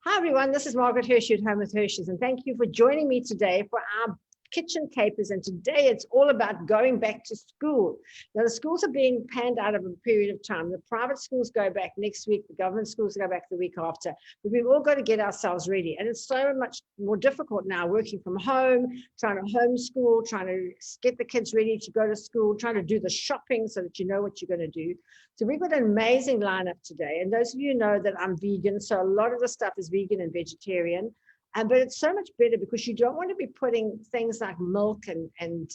Hi everyone, this is Margaret Hirsch at Home with Hirsch's, and thank you for joining me today for our kitchen capers. And today it's all about going back to school. Now the schools are being panned out of a period of time. The private schools go back next week, the government schools go back the week after, but we've all got to get ourselves ready. And it's so much more difficult now working from home, trying to homeschool, trying to get the kids ready to go to school, trying to do the shopping so that you know what you're going to do. So we've got an amazing lineup today. And those of you know that I'm vegan, so a lot of the stuff is vegan and vegetarian. But it's so much better because you don't want to be putting things like milk and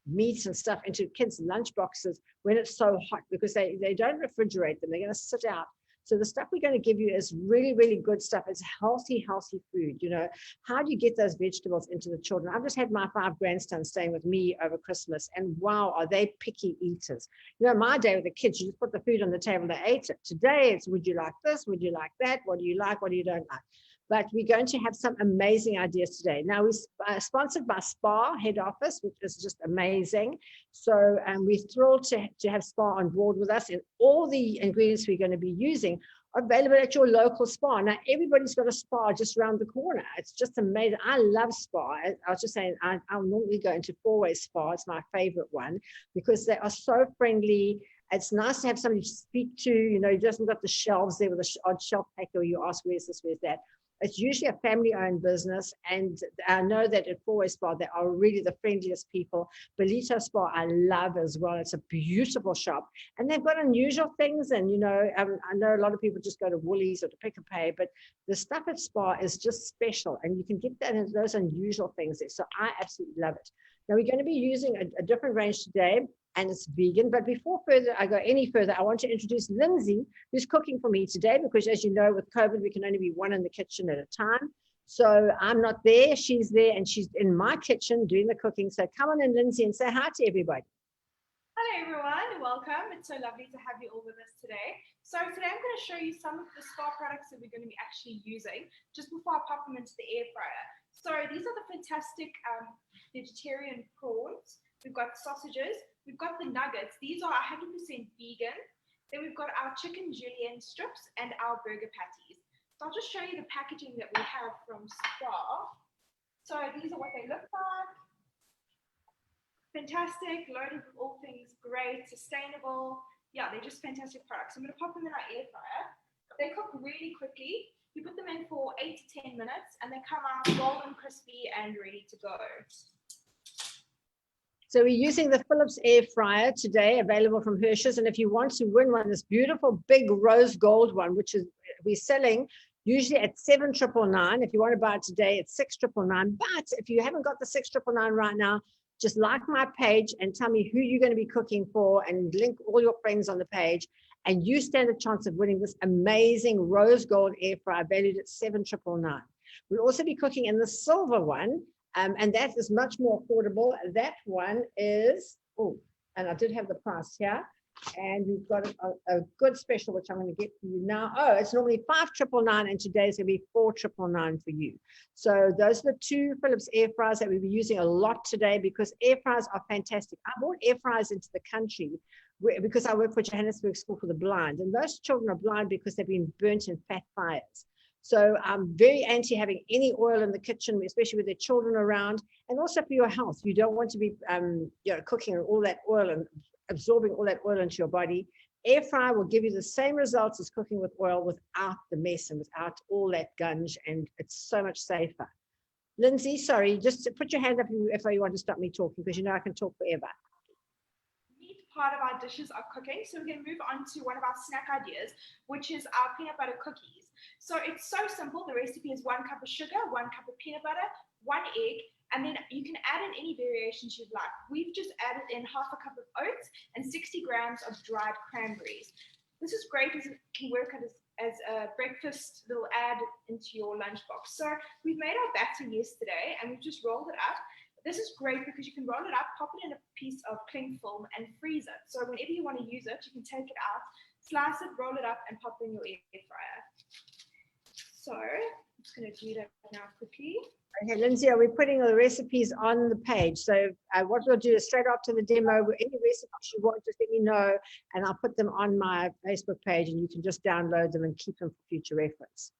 meat and stuff into kids' lunch boxes when it's so hot, because they don't refrigerate them. They're going to sit out. So the stuff we're going to give you is really, really good stuff. It's healthy food. You know, how do you get those vegetables into the children? I've just had my 5 grandsons staying with me over Christmas, and wow, are they picky eaters. You know, my day with the kids, you just put the food on the table, they ate it. Today, it's would you like this? Would you like that? What do you like? What do you don't like? But we're going to have some amazing ideas today. Now, we're sponsored by Spa Head Office, which is just amazing. So we're thrilled to have Spa on board with us, and all the ingredients we're going to be using are available at your local spa. Now, everybody's got a spa just around the corner. It's just amazing. I love Spa. I was just saying, I'll normally go into 4-way Spa. It's my favorite one because they are so friendly. It's nice to have somebody to speak to. You know, you just got the shelves there with the odd shelf packer. You ask, where's this, where's that? It's usually a family-owned business, and I know that at 4-way Spa, they are really the friendliest people. Belito Spa, I love as well. It's a beautiful shop, and they've got unusual things. And you know, I know a lot of people just go to Woolies or to Pick and Pay, but the stuff at Spa is just special, and you can get that in those unusual things there. So I absolutely love it. Now we're going to be using a different range today, and it's vegan. But before I go any further, I want to introduce Lindsay, who's cooking for me today, because as you know, with COVID, we can only be one in the kitchen at a time. So I'm not there, she's there, and she's in my kitchen doing the cooking. So come on in, Lindsay, and say hi to everybody. Hello everyone, welcome. It's so lovely to have you all with us today. So today I'm going to show you some of the Spa products that we're going to be actually using just before I pop them into the air fryer. So these are the fantastic vegetarian prawns. We've got sausages, we've got the nuggets. These are 100% vegan. Then we've got our chicken julienne strips and our burger patties. So I'll just show you the packaging that we have from Spa. So these are what they look like. Fantastic, loaded with all things great, sustainable. Yeah, they're just fantastic products. I'm going to pop them in our air fryer. They cook really quickly. You put them in for 8 to 10 minutes and they come out golden, crispy, and ready to go. So we're using the Philips air fryer today, available from Hirsch's. And if you want to win one, this beautiful big rose gold one, which is we're selling usually at $7,999. If you want to buy it today, it's $6,999. But if you haven't got the $6,999 right now, just like my page and tell me who you're going to be cooking for, and link all your friends on the page, and you stand a chance of winning this amazing rose gold air fryer valued at $7,999. We'll also be cooking in the silver one. And that is much more affordable. That one is, oh, and I did have the price here. And we've got a good special, which I'm going to get for you now. Oh, it's normally $5,999, and today's going to be $4,999 for you. So those are the 2 Philips air fryers that we'll be using a lot today, because air fryers are fantastic. I brought air fryers into the country because I work for Johannesburg School for the Blind. And those children are blind because they've been burnt in fat fires. So I'm very anti having any oil in the kitchen, especially with their children around, and also for your health. You don't want to be cooking all that oil and absorbing all that oil into your body. Air fryer will give you the same results as cooking with oil without the mess and without all that gunge, and it's so much safer. Lindsay, sorry, just put your hand up if you want to stop me talking, because you know I can talk forever. Meat part of our dishes are cooking, so we're going to move on to one of our snack ideas, which is our peanut butter cookies. So it's so simple. The recipe is 1 cup of sugar, 1 cup of peanut butter, 1 egg, and then you can add in any variations you'd like. We've just added in half a cup of oats and 60 grams of dried cranberries. This is great as it can work as a breakfast little add into your lunchbox. So we've made our batter yesterday and we've just rolled it up. This is great because you can roll it up, pop it in a piece of cling film and freeze it. So whenever you want to use it, you can take it out, slice it, roll it up, and pop it in your air fryer. So I'm just going to do that now quickly. Okay, Lindsay, are we putting the recipes on the page? So what we'll do is straight after the demo, any recipes you want, just let me know, and I'll put them on my Facebook page, and you can just download them and keep them for future reference.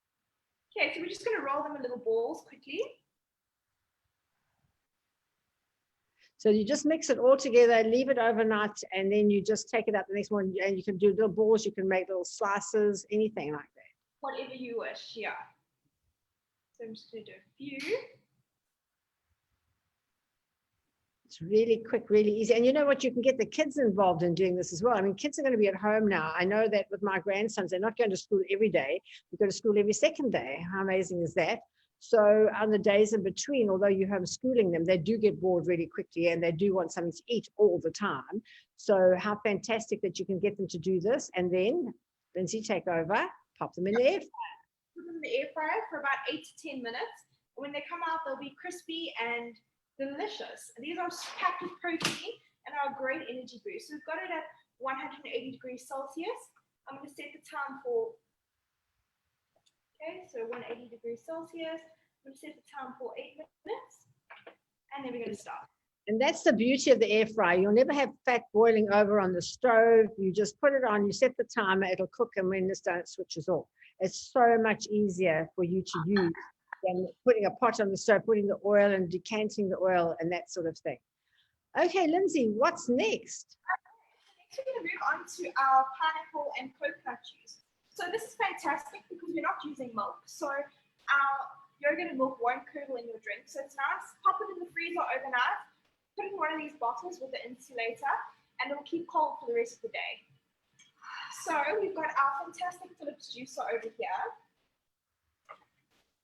Okay, so we're just going to roll them in little balls quickly. So you just mix it all together, leave it overnight, and then you just take it out the next morning, and you can do little balls, you can make little slices, anything like that. Whatever you wish, yeah. So I'm just going to do a few. It's really quick, really easy. And you know what? You can get the kids involved in doing this as well. I mean, kids are going to be at home now. I know that with my grandsons, they're not going to school every day. They go to school every second day. How amazing is that? So on the days in between, although you're homeschooling them, they do get bored really quickly and they do want something to eat all the time. So how fantastic that you can get them to do this. And then, Lindsay, take over, pop them in the air fryer. Put them in the air fryer for about 8 to 10 minutes. When they come out, they'll be crispy and delicious. And these are packed with protein and are a great energy boost. So we've got it at 180 degrees Celsius. I'm going to set the time for, okay, so 180 degrees Celsius. I'm going to set the time for 8 minutes. And then we're going to start. And that's the beauty of the air fryer. You'll never have fat boiling over on the stove. You just put it on, you set the timer, it'll cook, and when it's done, it switches off. It's so much easier for you to use than putting a pot on the stove, putting the oil and decanting the oil and that sort of thing. Okay, Lindsay, what's next? Next, we're going to move on to our pineapple and coconut juice. So this is fantastic because we're not using milk. So our yogurt and milk won't curdle in your drink. So it's nice. Pop it in the freezer overnight. Put it in one of these bottles with the insulator, and it'll keep cold for the rest of the day. So we've got our fantastic Phillips juicer over here.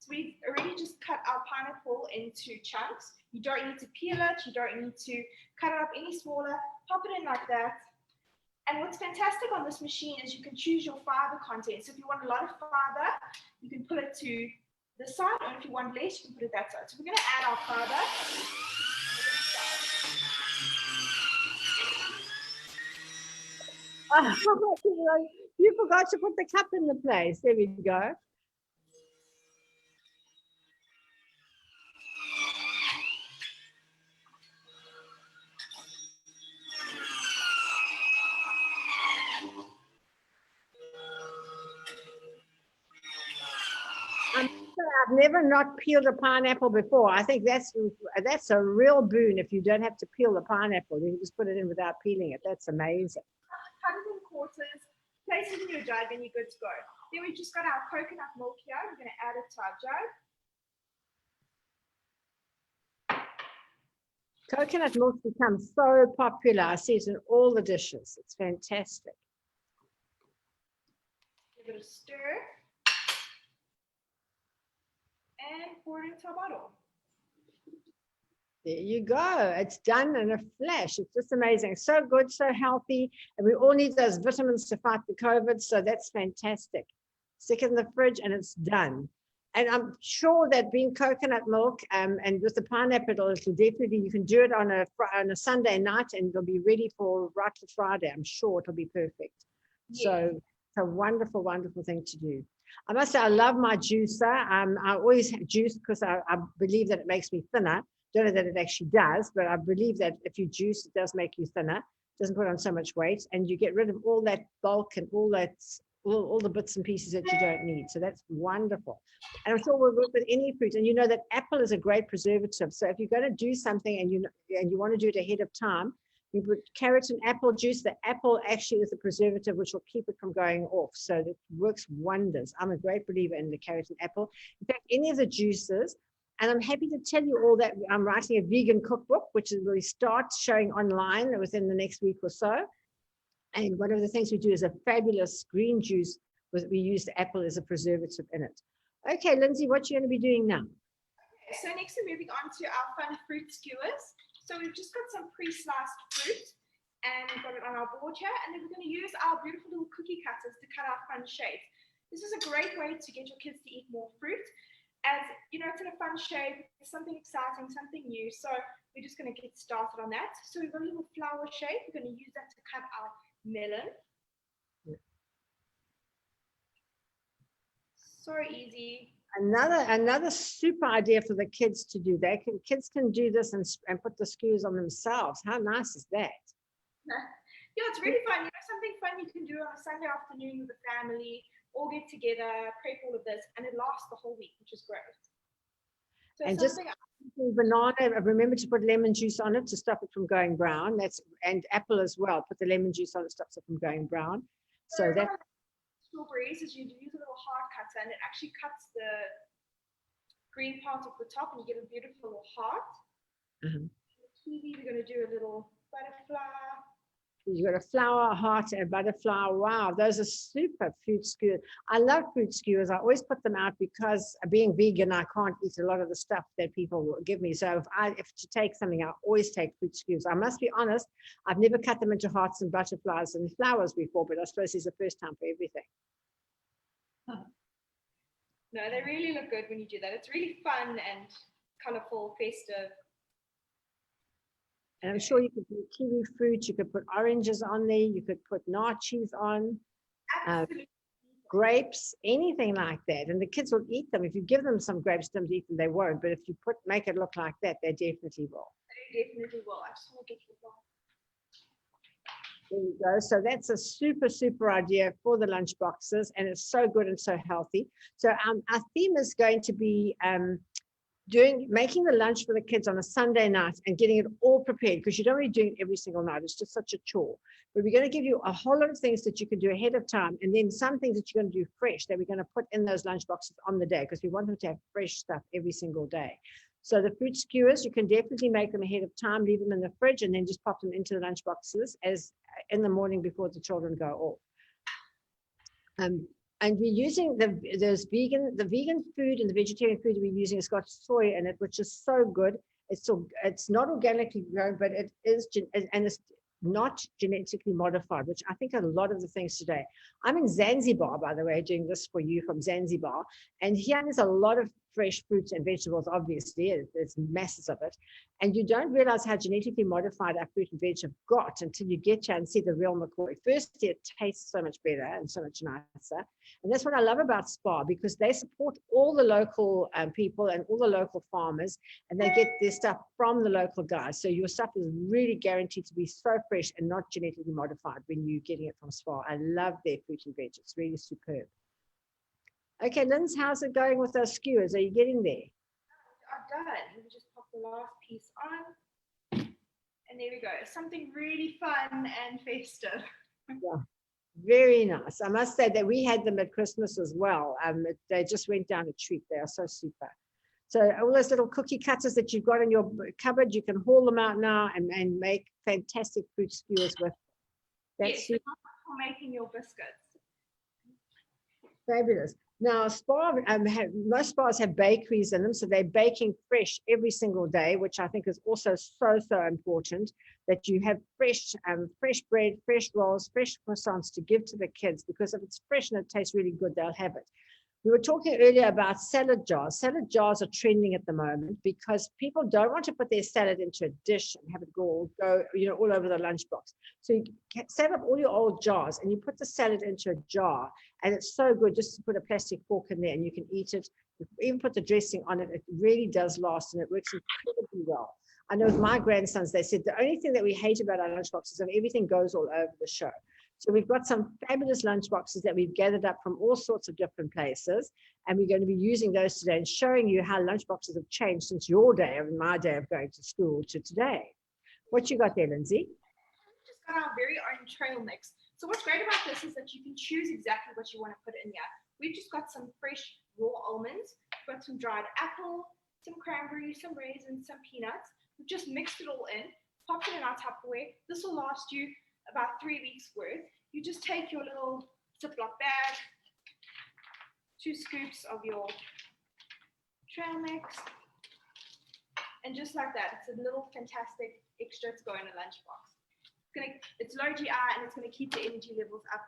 So we've already just cut our pineapple into chunks. You don't need to peel it. You don't need to cut it up any smaller. Pop it in like that. And what's fantastic on this machine is you can choose your fiber content. So if you want a lot of fiber, you can put it to this side, or if you want less, you can put it that side. So we're going to add our fiber. Oh, you forgot to put the cup in the place. There we go. I've never not peeled a pineapple before. I think that's a real boon if you don't have to peel the pineapple. You can just put it in without peeling it. That's amazing. Cut it in quarters, place it in your jug, and you're good to go. Then we've just got our coconut milk here. We're going to add it to our jug. Coconut milk becomes so popular. I see it in all the dishes. It's fantastic. Give it a stir. And pour it into a bottle. There you go. It's done in a flash. It's just amazing. So good, so healthy. And we all need those vitamins to fight the COVID. So that's fantastic. Stick it in the fridge and it's done. And I'm sure that being coconut milk and with the pineapple, it'll definitely, you can do it on a Sunday night and it'll be ready for right for Friday. I'm sure it'll be perfect. Yes. So it's a wonderful, wonderful thing to do. I must say, I love my juicer. I always juice because I believe that it makes me thinner. Don't know that it actually does, but I believe that if you juice, it does make you thinner. It doesn't put on so much weight, and you get rid of all that bulk and all the bits and pieces that you don't need. So that's wonderful. And I'm sure we'll work with any fruit. And you know that apple is a great preservative. So if you're going to do something and you want to do it ahead of time, you put carrot and apple juice. The apple actually is a preservative which will keep it from going off. So it works wonders. I'm a great believer in the carrot and apple. In fact, any of the juices, and I'm happy to tell you all that I'm writing a vegan cookbook, which will start showing online within the next week or so. And one of the things we do is a fabulous green juice. We use the apple as a preservative in it. Okay, Lindsay, what you're going to be doing now? Okay, so next we're moving on to our fun fruit skewers. So we've just got some pre-sliced fruit and we've got it on our board here. And then we're going to use our beautiful little cookie cutters to cut out fun shapes. This is a great way to get your kids to eat more fruit. As you know, it's in a fun shape, it's something exciting, something new. So we're just going to get started on that. So we've got a little flower shape. We're going to use that to cut our melon. So easy. Another super idea for the kids to do. Kids can do this and put the skewers on themselves. How nice is that? Yeah, it's really fun. You know, something fun you can do on a Sunday afternoon with the family. all get together, prep all of this, and it lasts the whole week, which is great. So and just banana, remember to put lemon juice on it to stop it from going brown. And apple as well. Put the lemon juice on it, stops it from going brown. So that strawberries is you use a little heart cutter, and it actually cuts the green part of the top, and you get a beautiful little heart. The kiwi, we're going to do a little butterfly. You've got a flower, heart, and butterfly. Wow, those are super fruit skewers. I love fruit skewers. I always put them out because being vegan, I can't eat a lot of the stuff that people give me. So if to take something, I always take fruit skewers. I must be honest, I've never cut them into hearts and butterflies and flowers before, but I suppose it's the first time for everything. No, they really look good when you do that. It's really fun and colorful, festive. And I'm sure you could do kiwi fruit, you could put oranges on there, you could put nachos on, grapes, anything like that. And the kids will eat them. If you give them some grapes, them to eat them, they won't. But if you make it look like that, they definitely will. They definitely will. I just want to get you one. There you go. So that's a super, super idea for the lunch boxes. And it's so good and so healthy. So our theme is going to be making the lunch for the kids on a Sunday night and getting it all prepared, because you don't really do it every single night. It's just such a chore. But we're going to give you a whole lot of things that you can do ahead of time, and then some things that you're going to do fresh that we're going to put in those lunch boxes on the day, because we want them to have fresh stuff every single day. So the fruit skewers, you can definitely make them ahead of time, leave them in the fridge, and then just pop them into the lunch boxes as in the morning before the children go off. And we're using the vegan food and the vegetarian food we're using has got soy in it, which is so good. It's not organically grown, but it is, and it's not genetically modified, which I think a lot of the things today. I'm in Zanzibar, by the way, doing this for you from Zanzibar. And here there's a lot of fresh fruits and vegetables, obviously. There's masses of it. And you don't realize how genetically modified our fruit and veg have got until you get here and see the real McCoy. Firstly, it tastes so much better and so much nicer. And that's what I love about SPAR, because they support all the local people and all the local farmers, and they get their stuff from the local guys. So your stuff is really guaranteed to be so fresh and not genetically modified when you're getting it from SPAR. I love their fruit and veg. It's really superb. Okay, Linz, how's it going with those skewers? Are you getting there? I'm done. Let me just pop the last piece on. And there we go. Something really fun and festive. Yeah, very nice. I must say that we had them at Christmas as well. They just went down a treat. They are so super. So all those little cookie cutters that you've got in your cupboard, you can haul them out now and make fantastic fruit skewers with. That's yes, for making your biscuits. Fabulous. Now, most spas have bakeries in them, so they're baking fresh every single day, which I think is also so, so important, that you have fresh bread, fresh rolls, fresh croissants to give to the kids, because if it's fresh and it tastes really good, they'll have it. We were talking earlier about salad jars. Salad jars are trending at the moment because people don't want to put their salad into a dish and have it go all over the lunchbox. So you can set up all your old jars and you put the salad into a jar, and it's so good just to put a plastic fork in there and you can eat it. You even put the dressing on it. It really does last and it works incredibly well. I know with my grandsons, they said the only thing that we hate about our lunchboxes is that everything goes all over the show. So we've got some fabulous lunchboxes that we've gathered up from all sorts of different places, and we're going to be using those today and showing you how lunchboxes have changed since your day and my day of going to school to today. What you got there, Lindsay? We just got our very own trail mix. So what's great about this is that you can choose exactly what you want to put in here. We've just got some fresh raw almonds, we've got some dried apple, some cranberry, some raisins, some peanuts. We've just mixed it all in, popped it in our Tupperware. This will last you about 3 weeks worth. You just take your little Ziploc bag, 2 scoops of your trail mix, and just like that, it's a little fantastic extra to go in a lunchbox. It's low GI and it's going to keep the energy levels up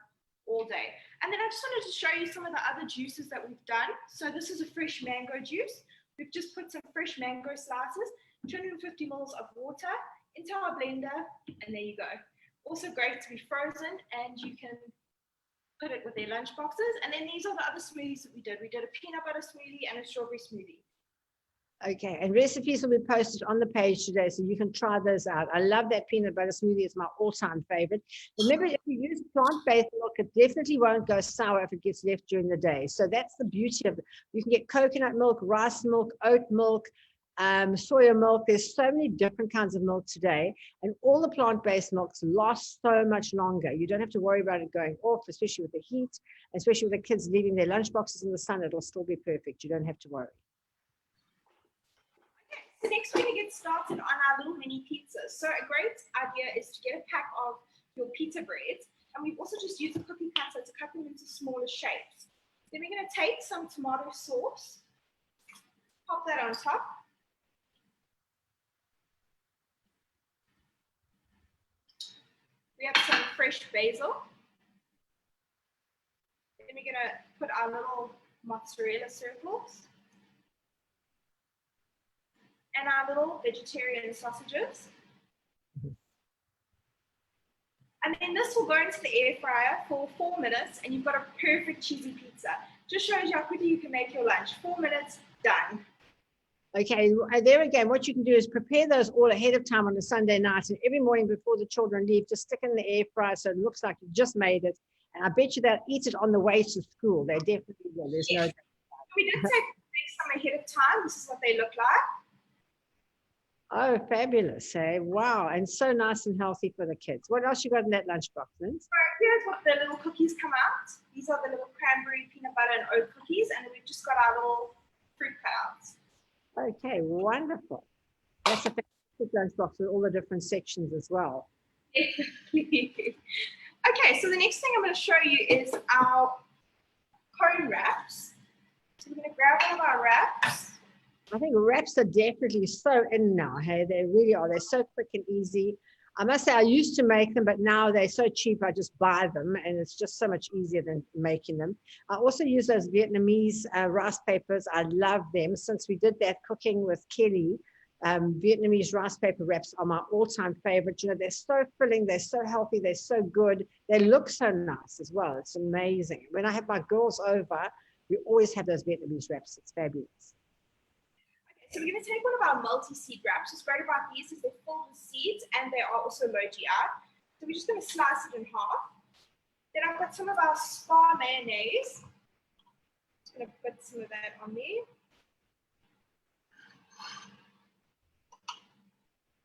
all day. And then I just wanted to show you some of the other juices that we've done. So this is a fresh mango juice. We've just put some fresh mango slices, 250 ml of water into our blender, and there you go. Also great to be frozen, and you can put it with their lunch boxes. And then these are the other smoothies that we did. We did a peanut butter smoothie and a strawberry smoothie. Okay, and recipes will be posted on the page today, so you can try those out. I love that peanut butter smoothie. It's my all-time favorite. Remember, if you use plant-based milk, it definitely won't go sour if it gets left during the day. So that's the beauty of it. You can get coconut milk, rice milk, oat milk, soya milk. There's so many different kinds of milk today, and all the plant-based milks last so much longer. You don't have to worry about it going off, especially with the heat, especially with the kids leaving their lunch boxes in the sun. It'll still be perfect. You don't have to worry. So next we're going to get started on our little mini pizzas. So a great idea is to get a pack of your pizza breads, and we've also just used a cookie cutter to cut them into smaller shapes. Then we're going to take some tomato sauce, pop that on top. We have some fresh basil. Then we're going to put our little mozzarella circles. And our little vegetarian sausages. And then this will go into the air fryer for 4 minutes, and you've got a perfect cheesy pizza. Just shows you how quickly you can make your lunch. 4 minutes, done. Okay, there again, what you can do is prepare those all ahead of time on a Sunday night, and every morning before the children leave, just stick in the air fryer so it looks like you just made it. And I bet you they'll eat it on the way to school. They definitely will. There's no doubt. We did say make some ahead of time. This is what they look like. Oh, fabulous. Hey, wow. And so nice and healthy for the kids. What else you got in that lunchbox, Vince? So here's what the little cookies come out. These are the little cranberry, peanut butter, and oat cookies. And then we've just got our little fruit cutouts. Okay, wonderful. That's a fantastic lunchbox with all the different sections as well. Okay, so the next thing I'm going to show you is our cone wraps. So we're going to grab one of our wraps. I think wraps are definitely so in now. Hey, they really are. They're so quick and easy. I must say, I used to make them, but now they're so cheap. I just buy them, and it's just so much easier than making them. I also use those Vietnamese rice papers. I love them. Since we did that cooking with Kelly, Vietnamese rice paper wraps are my all-time favorite. You know, they're so filling. They're so healthy. They're so good. They look so nice as well. It's amazing. When I have my girls over, we always have those Vietnamese wraps. It's fabulous. So we're going to take one of our multi-seed wraps. What's great about these is they're filled with seeds and they are also low GI. So we're just going to slice it in half. Then I've got some of our spa mayonnaise. Just going to put some of that on there.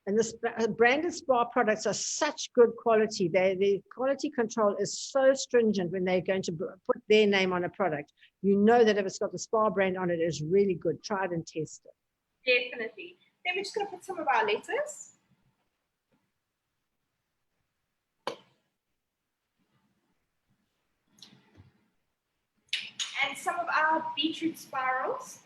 And the branded spa products are such good quality. The quality control is so stringent when they're going to put their name on a product. You know that if it's got the spa brand on it, it's really good. Try it and test it. Definitely. Then we're just going to put some of our lettuce. And some of our beetroot spirals.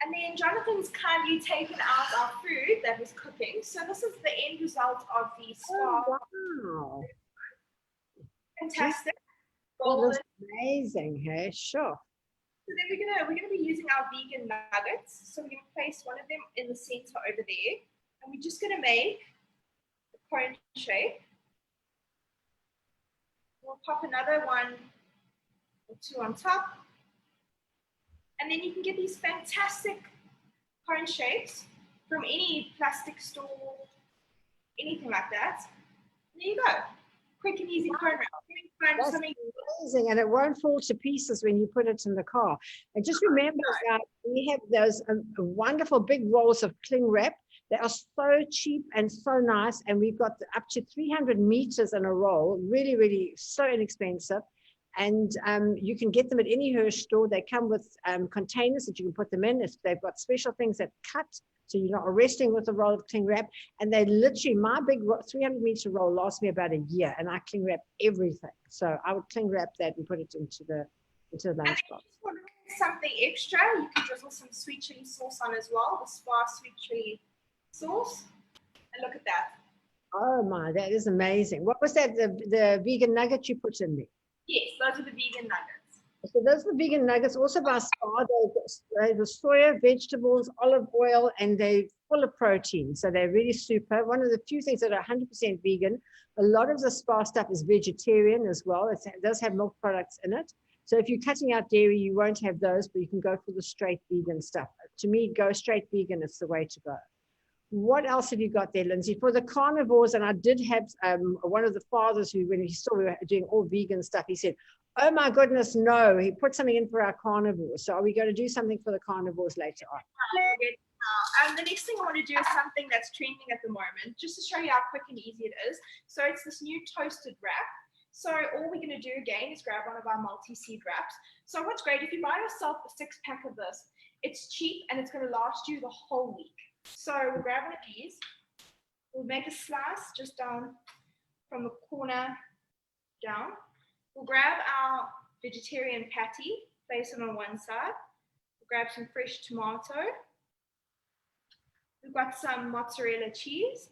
And then Jonathan's kindly taken out our food that was cooking. So this is the end result of the spa. Oh, wow. Fantastic. That is amazing. Hey, sure. So then we're gonna be using our vegan nuggets. So we're gonna place one of them in the center over there, and we're just gonna make the cone shape. We'll pop another one or two on top, and then you can get these fantastic cone shapes from any plastic store, anything like that. And there you go. Quick and easy cone wrap. That's amazing, and it won't fall to pieces when you put it in the car. And just remember that we have those wonderful big rolls of cling wrap. They are so cheap and so nice, and we've got up to 300 meters in a roll. Really, really so inexpensive. And you can get them at any Hirsch store. They come with containers that you can put them in. They've got special things that cut, so you're not wrestling with a roll of cling wrap. And they literally, my big 300-meter roll lasts me about a year, and I cling wrap everything. So I would cling wrap that and put it into the lunchbox. Something extra, you can drizzle some sweet chili sauce on as well, the spa sweet chili sauce. And look at that. Oh my, that is amazing. What was that, the vegan nugget you put in there? Yes, those are the vegan nuggets. So those are the vegan nuggets, also by Spa. They're the soya, vegetables, olive oil, and they're full of protein. So they're really super. One of the few things that are 100% vegan. A lot of the Spa stuff is vegetarian as well. It does have milk products in it. So if you're cutting out dairy, you won't have those, but you can go for the straight vegan stuff. To me, go straight vegan, it's the way to go. What else have you got there, Lindsay? For the carnivores, and I did have one of the fathers who, when he saw we were doing all vegan stuff, he said, oh my goodness, no, he put something in for our carnivores. So are we going to do something for the carnivores later on? The next thing I want to do is something that's trending at the moment, just to show you how quick and easy it is. So it's this new toasted wrap. So all we're going to do again is grab one of our multi-seed wraps. So what's great, if you buy yourself a 6-pack of this, it's cheap and it's going to last you the whole week. So we'll grab one of these. We'll make a slice just down from the corner down. We'll grab our vegetarian patty, place it on one side. We'll grab some fresh tomato. We've got some mozzarella cheese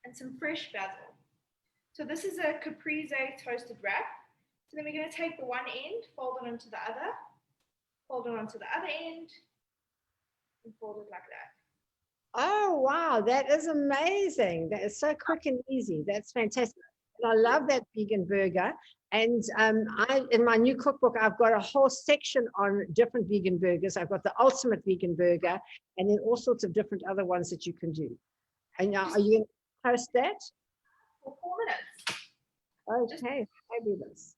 and some fresh basil. So this is a caprese toasted wrap. So then we're going to take the one end, fold it onto the other, fold it onto the other end, and fold it like that. Oh, wow, that is amazing. That is so quick and easy. That's fantastic. And I love that vegan burger. And in my new cookbook, I've got a whole section on different vegan burgers. I've got the ultimate vegan burger and then all sorts of different other ones that you can do. And now, are you going to post that? For 4 minutes. Okay, fabulous.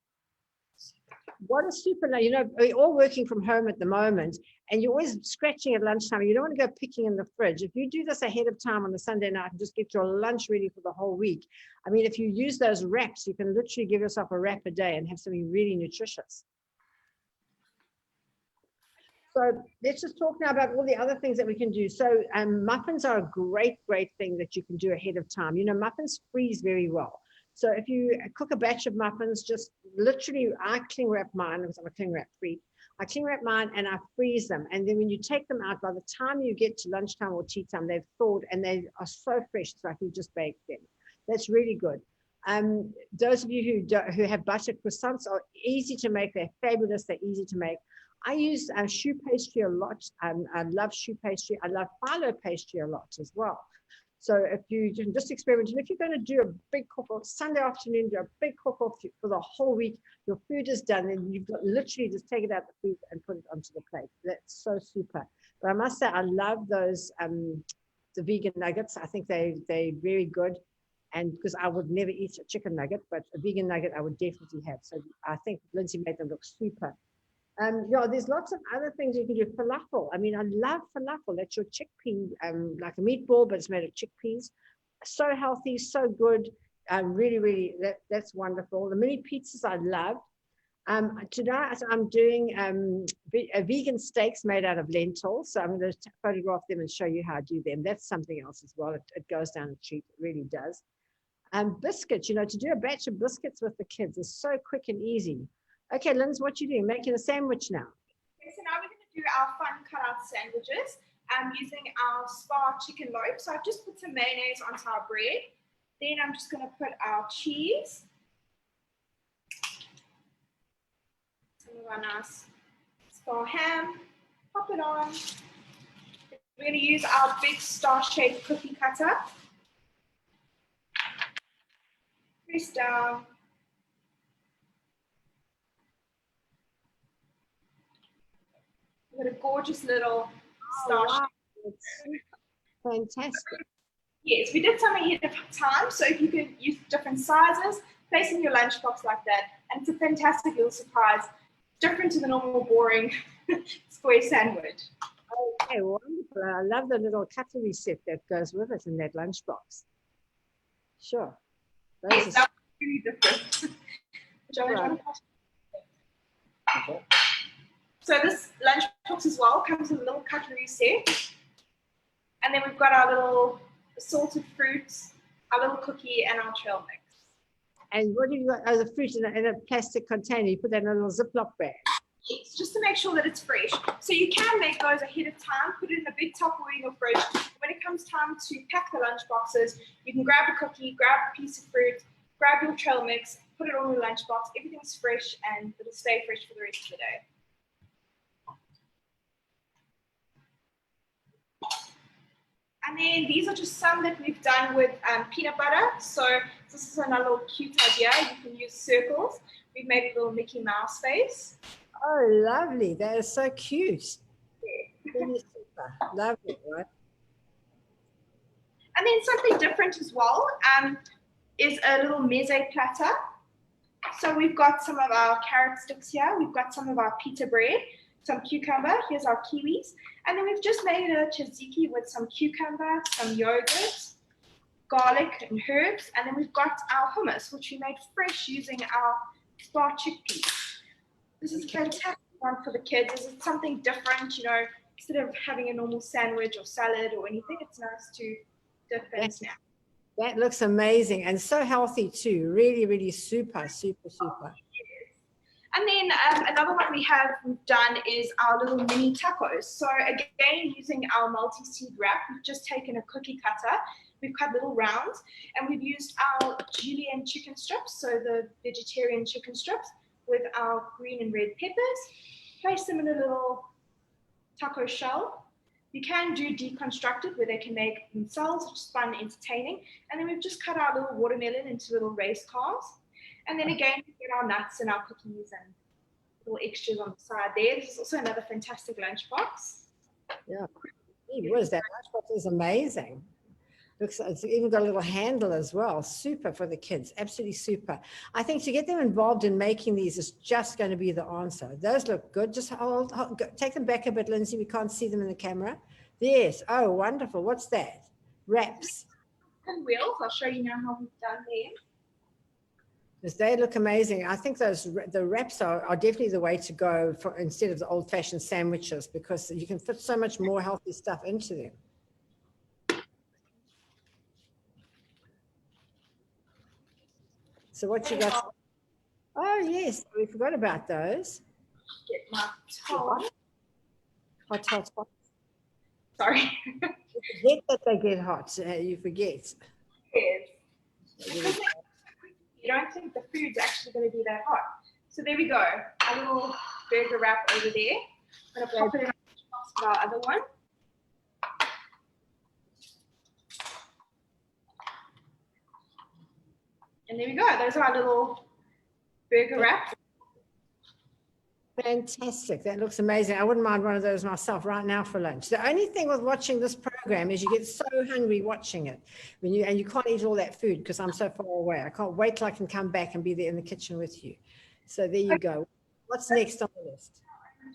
What a super, we're all working from home at the moment and you're always scratching at lunchtime. You don't want to go picking in the fridge. If you do this ahead of time on a Sunday night and just get your lunch ready for the whole week, I mean, if you use those wraps, you can literally give yourself a wrap a day and have something really nutritious. So let's just talk now about all the other things that we can do. So muffins are a great thing that you can do ahead of time. Muffins freeze very well. So if you cook a batch of muffins, just literally, I cling wrap mine because I'm a cling wrap freak. I cling wrap mine and I freeze them. And then when you take them out, by the time you get to lunchtime or tea time, they've thawed and they are so fresh. It's like you just baked them. That's really good. Those of you who have butter croissants are easy to make. They're fabulous. They're easy to make. I use choux pastry a lot. I love choux pastry. I love phyllo pastry a lot as well. So if you can just experiment, and if you're going to do a big cook-off, Sunday afternoon, do a big cook-off for the whole week, your food is done, and you've got literally just take it out the food and put it onto the plate. That's so super. But I must say, I love those, the vegan nuggets. I think they're very good. And because I would never eat a chicken nugget, but a vegan nugget I would definitely have. So I think Lindsay made them look super. There's lots of other things you can do. Falafel. I mean, I love falafel. That's your chickpea, like a meatball, but it's made of chickpeas. So healthy, so good. Really, that's wonderful. The mini pizzas I love. Today I'm doing vegan steaks made out of lentils. So I'm going to photograph them and show you how I do them. That's something else as well. It goes down a treat. It really does. Biscuits, to do a batch of biscuits with the kids is so quick and easy. Okay, Linz, what you doing? Making a sandwich now. Okay, so now we're going to do our fun cutout sandwiches using our spa chicken loaf. So I've just put some mayonnaise onto our bread. Then I'm just going to put our cheese. Some of our nice spa ham. Pop it on. We're going to use our big star-shaped cookie cutter. Press down. We've got a gorgeous little star shape. Wow. Fantastic. Yes, we did some ahead of time, so if you can use different sizes, place in your lunchbox like that, and it's a fantastic little surprise, different to the normal boring square sandwich. Okay, wonderful. I love the little cutlery set that goes with it in that lunchbox. Sure. Yes, that was really different. Right. So this lunchbox as well comes with a little cutlery set. And then we've got our little assorted fruits, our little cookie, and our trail mix. And what have you got? Oh, the fruit in a plastic container. You put that in a little Ziploc bag. Yes, just to make sure that it's fresh. So you can make those ahead of time, put it in a big Tupperware in your fridge. When it comes time to pack the lunch boxes, you can grab a cookie, grab a piece of fruit, grab your trail mix, put it on your lunchbox. Everything's fresh and it'll stay fresh for the rest of the day. And then these are just some that we've done with peanut butter. So this is another little cute idea. You can use circles. We've made a little Mickey Mouse face. Oh, lovely. That is so cute. Really super. Lovely, right? And then something different as well is a little meze platter. So we've got some of our carrot sticks here. We've got some of our pita bread, some cucumber. Here's our kiwis. And then we've just made a tzatziki with some cucumber, some yogurt, garlic and herbs. And then we've got our hummus, which we made fresh using our spa chickpeas. This is a fantastic one for the kids. It's something different, you know, instead of having a normal sandwich or salad or anything, it's nice to dip and snack. That looks amazing and so healthy too. Really, really super, super, super. And then another one we've done is our little mini tacos. So again, using our multi-seed wrap, we've just taken a cookie cutter. We've cut little rounds and we've used our julienne chicken strips, so the vegetarian chicken strips, with our green and red peppers. Place them in a little taco shell. You can do deconstructed where they can make themselves, which is fun and entertaining. And then we've just cut our little watermelon into little raised cars. And then again, we get our nuts and our cookies and little extras on the side there. This is also another fantastic lunchbox. Yeah, it was. That lunchbox is amazing. Looks, it's even got a little handle as well. Super for the kids. Absolutely super. I think to get them involved in making these is just going to be the answer. Those look good. Just take them back a bit, Lindsay. We can't see them in the camera. Yes. Oh, wonderful. What's that? Wraps. And wheels. I'll show you now how we've done them. Because they look amazing. I think the wraps are definitely the way to go for instead of the old-fashioned sandwiches, because you can fit so much more healthy stuff into them. So what you got? Oh yes, we forgot about those. Get my towel. Hot. Sorry. You forget that they get hot. You forget. Yes. You don't think the food's actually going to be that hot. So there we go. A little burger wrap over there. I'm going to pop it in our other one. And there we go. Those are our little burger wraps. Fantastic. That looks amazing. I wouldn't mind one of those myself right now for lunch. The only thing with watching this program is you get so hungry watching it and you can't eat all that food because I'm so far away. I can't wait till I can come back and be there in the kitchen with you. So there you go. What's next on the list?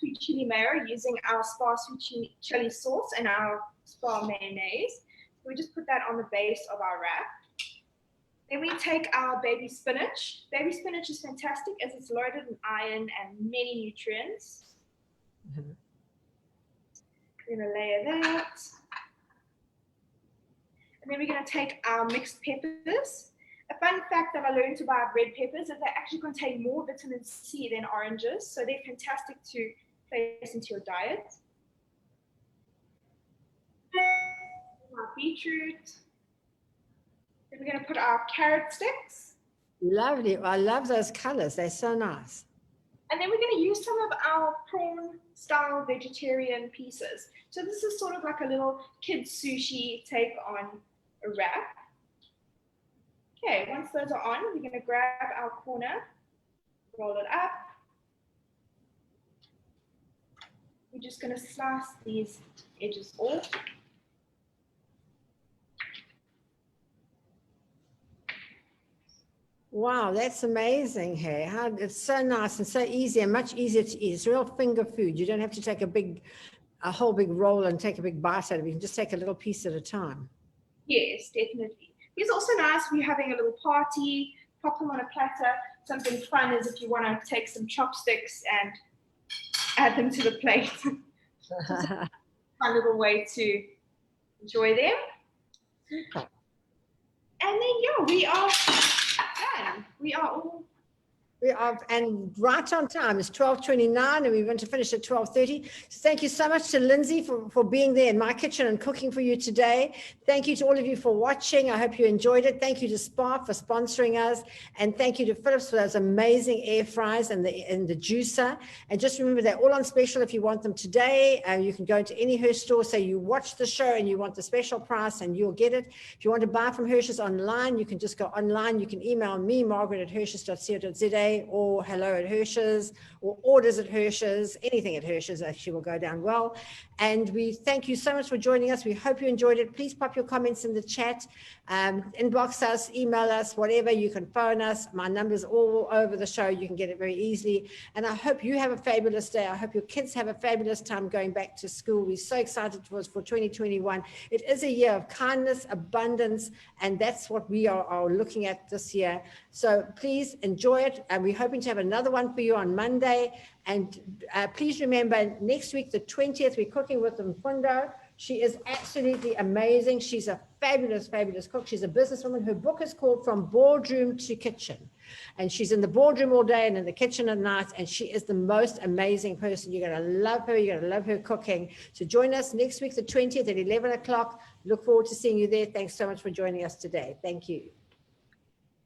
Sweet chili mayo using our spa sweet chili sauce and our spa mayonnaise. We just put that on the base of our wrap. Then we take our baby spinach. Baby spinach is fantastic as it's loaded in iron and many nutrients. Mm-hmm. We're going to layer that. And then we're going to take our mixed peppers. A fun fact that I learned about red peppers is they actually contain more vitamin C than oranges, so they're fantastic to place into your diet. Our beetroot. Then we're going to put our carrot sticks. Lovely. I love those colors. They're so nice. And then we're going to use some of our prawn-style vegetarian pieces. So this is sort of like a little kid's sushi take on a wrap. Okay, once those are on, we're going to grab our corner, roll it up. We're just going to slice these edges off. Wow, that's amazing. Hey, it's so nice and so easy and much easier to eat. It's real finger food. You don't have to take a whole big roll and take a big bite out of it. You can just take a little piece at a time. Yes, definitely. It's also nice when you're having a little party, pop them on a platter. Something fun is if you want to take some chopsticks and add them to the plate. Just a fun little way to enjoy them. Super. And then, yeah, we are done. We are all... And right on time. It's 12:29 and we want to finish at 12:30. So thank you so much to Lindsay for being there in my kitchen and cooking for you today. Thank you to all of you for watching. I hope you enjoyed it. Thank you to Spa for sponsoring us. And thank you to Philips for those amazing air fryers and the juicer. And just remember, they're all on special if you want them today. You can go to any Hirsch store, say you watch the show and you want the special price and you'll get it. If you want to buy from Hirsch's online, you can just go online. You can email me, Margaret@hirsch's.co.za. today, or hello at Hirsch's, or orders at Hirsch's, anything at Hirsch's actually will go down well. And we thank you so much for joining us. We hope you enjoyed it. Please pop your comments in the chat, inbox us, email us, whatever. You can phone us. My number's all over the show. You can get it very easily. And I hope you have a fabulous day. I hope your kids have a fabulous time going back to school. We're so excited for 2021. It is a year of kindness, abundance, and that's what we are looking at this year. So please enjoy it. And we're hoping to have another one for you on Monday. And please remember, next week, the 20th, we're cooking with Mfundo. She is absolutely amazing. She's a fabulous, fabulous cook. She's a businesswoman. Her book is called From Boardroom to Kitchen. And she's in the boardroom all day and in the kitchen at night. And she is the most amazing person. You're going to love her. You're going to love her cooking. So join us next week, the 20th at 11 o'clock. Look forward to seeing you there. Thanks so much for joining us today. Thank you.